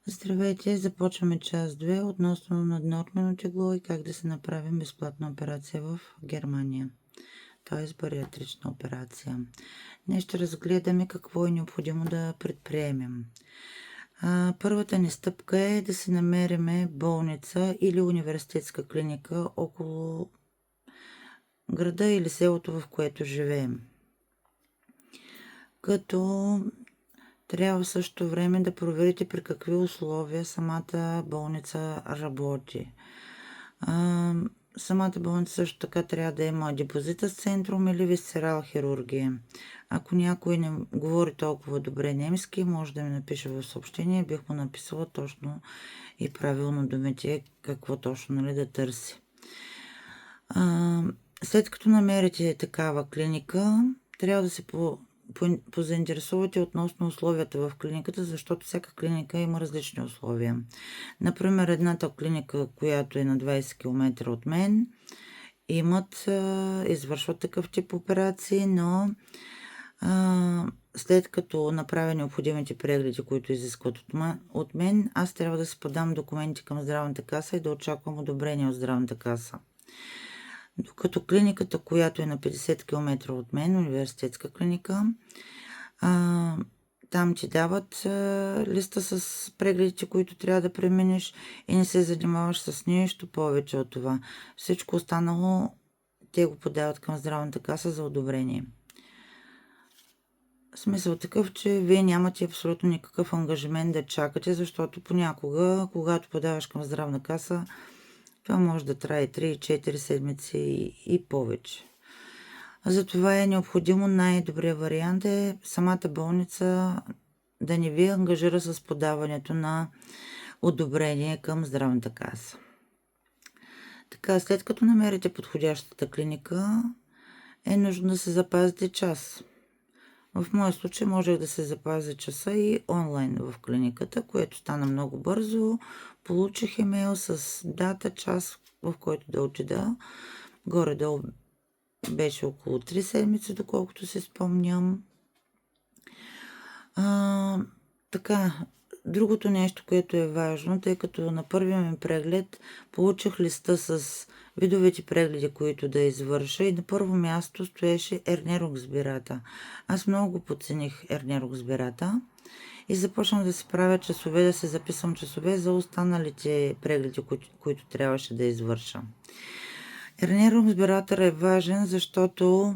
Здравейте, започваме част 2 относно наднормено тегло и как да се направим безплатна операция в Германия, т.е. бариатрична операция. Днес ще разгледаме какво е необходимо да предприемем. Първата ни стъпка е да си намериме болница или университетска клиника около града или селото, в което живеем. Като трябва в същото време да проверите при какви условия самата болница работи. Самата болница също така трябва да има депозитът центрум или висцерал хирургия. Ако някой не говори толкова добре немски, може да ми напише в съобщение, бих му написала точно и правилно думите, какво точно да търси. След като намерите такава клиника, трябва да се позаинтересувате относно условията в клиниката, защото всяка клиника има различни условия. Например, едната клиника, която е на 20 км от мен, извършват такъв тип операции, но след като направя необходимите прегледи, които изискват от мен, аз трябва да си подам документи към здравната каса и да очаквам одобрение от здравната каса. Докато клиниката, която е на 50 км от мен, университетска клиника, там ти дават листа с прегледите, които трябва да преминеш и не се занимаваш с нищо повече от това. Всичко останало те го подават към здравната каса за одобрение. Смисъл такъв, че вие нямате абсолютно никакъв ангажимент да чакате, защото понякога, когато подаваш към здравна каса, това може да трае 3-4 седмици и повече. Затова е необходимо, най-добрият вариант е самата болница да не ви ангажира с подаването на одобрение към здравната каса. Така, след като намерите подходящата клиника, е нужно да се запазите час. В моя случай можех да се запазя часа и онлайн в клиниката, което стана много бързо. Получих имейл с дата, час, в който да отида. Горе-долу беше около 3 седмици, доколкото се спомням. Така, другото нещо, което е важно, тъй като на първия ми преглед получих листа с видовете прегледи, които да извърша, и на първо място стоеше ернероксбирата. Аз много подцених ернероксбирата и започнах да си правя часове, да се записвам часове за останалите прегледи, които трябваше да извърша. Ернероксбиратор е важен, защото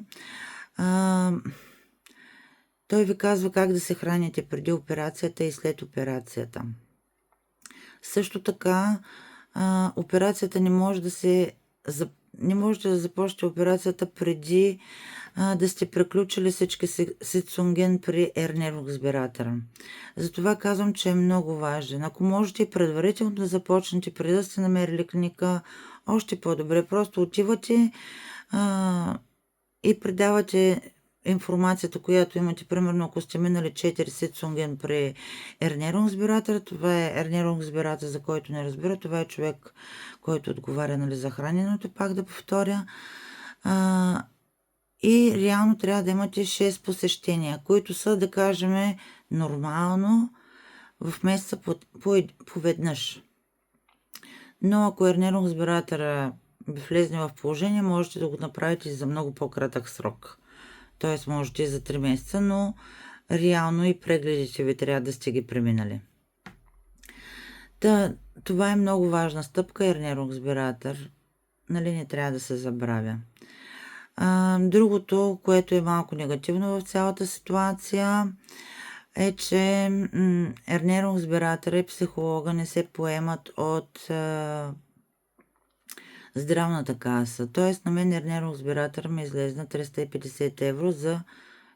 той ви казва как да се храните преди операцията и след операцията. Също така, операцията не може да започнете операцията преди да сте приключили всички сицунген при ернероксбиратора. Затова казвам, че е много важен. Ако можете и предварително да започнете, преди да сте намерили клиника, още по-добре. Просто отивате и предавате информацията, която имате, примерно ако сте минали 4 сицунген при ернероксбиратора, това е ернероксбиратор, за който не разбира, това е човек, който отговаря за храненето, пак да повторя. И реално трябва да имате 6 посещения, които са, да кажем, нормално в месеца поведнъж. Но ако ернероксбиратора влезне в положение, можете да го направите за много по-кратък срок. Т.е. можете и за 3 месеца, но реално и прегледите ви трябва да сте ги преминали. Това е много важна стъпка, ернероксбиратор. Не трябва да се забравя. Другото, което е малко негативно в цялата ситуация, е, че ернероксбиратора и психолога не се поемат от здравната каса. Тоест на мен ернероксбиратор ми излезна 350 евро за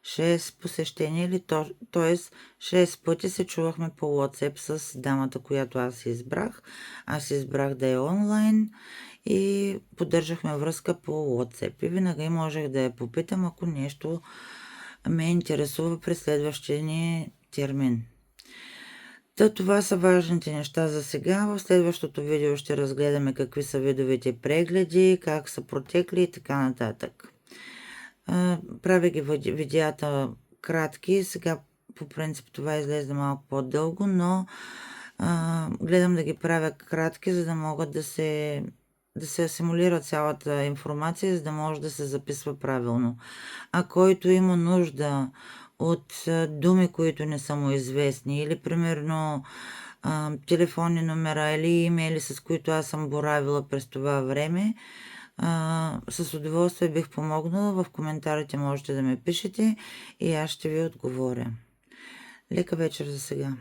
6 посещения, или т.е. 6 пъти се чувахме по WhatsApp с дамата, която аз избрах. Аз избрах да е онлайн и поддържахме връзка по WhatsApp. И винаги можех да я попитам, ако нещо ме интересува през следващия ни термин. Това са важните неща за сега. В следващото видео ще разгледаме какви са видовете прегледи, как са протекли и така нататък. Правя ги видеята кратки. Сега по принцип това излезе малко по-дълго, но Гледам да ги правя кратки, за да могат да се асимулира цялата информация, за да може да се записва правилно. А който има нужда от думи, които не са му известни, или примерно телефонни номера или имейли, с които аз съм боравила през това време, с удоволствие бих помогнала. В коментарите можете да ме пишете и аз ще ви отговоря. Лека вечер за сега.